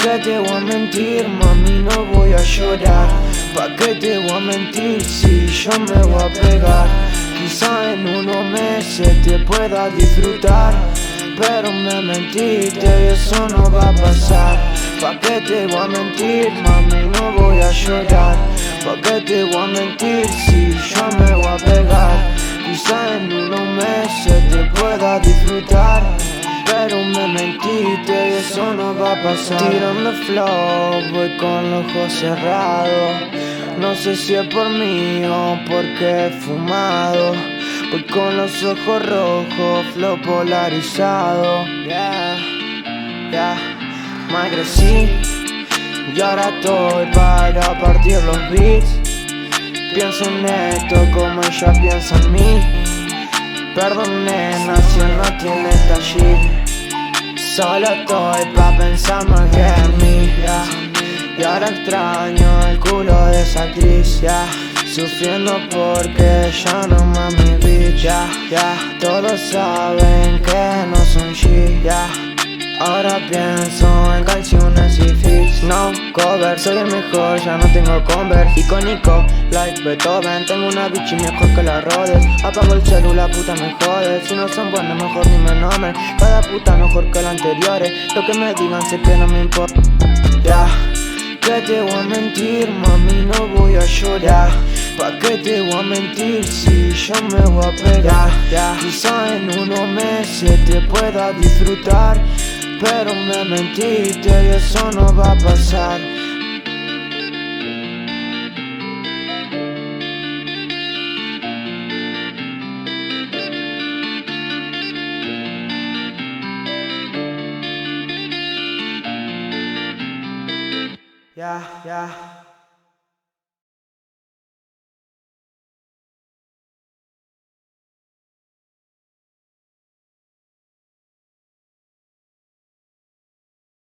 qué te voy a mentir, mami, no voy a llorar. ¿Pa' qué te voy a mentir si yo me voy a pegar? Quizá en unos meses te pueda disfrutar, pero me mentiste y eso no va a pasar. ¿Pa' qué te voy a mentir, mami, no voy a llorar? ¿Pa' qué te voy a mentir si yo me voy a pegar? Quizá en unos meses te pueda disfrutar, pero me mentiste y eso no va a pasar. Tirando flow, voy con los ojos cerrados. No sé si es por mí o porque he fumado. Voy con los ojos rojos, flow polarizado. Yeah, yeah, me crecí y ahora estoy para partir los beats. Pienso en esto como ella piensa en mí. Perdón nena si él no tiene esta shit. Solo estoy pa' pensar más que en mí, yeah. Y ahora extraño el culo de esa actriz, yeah. Sufriendo porque ya no más mi bitch, yeah, yeah. Todos saben que no son shit, yeah. Ahora pienso en canciones y feats, no cover. Soy el mejor, ya no tengo Converse. Icónico, like Beethoven. Tengo una bitch y mejor que la Rhodes. Apago el celular, puta me jode. Si no son buenas, mejor ni me nombren. Cada puta mejor que la anteriores. Lo que me digan sé que no me importa, yeah. ¿Qué te voy a mentir, mami? No voy a llorar. ¿Pa' qué te voy a mentir si yo me voy a pegar? Quizá en unos meses te pueda disfrutar, pero me mentiste y eso no va a pasar. Yeah, yeah.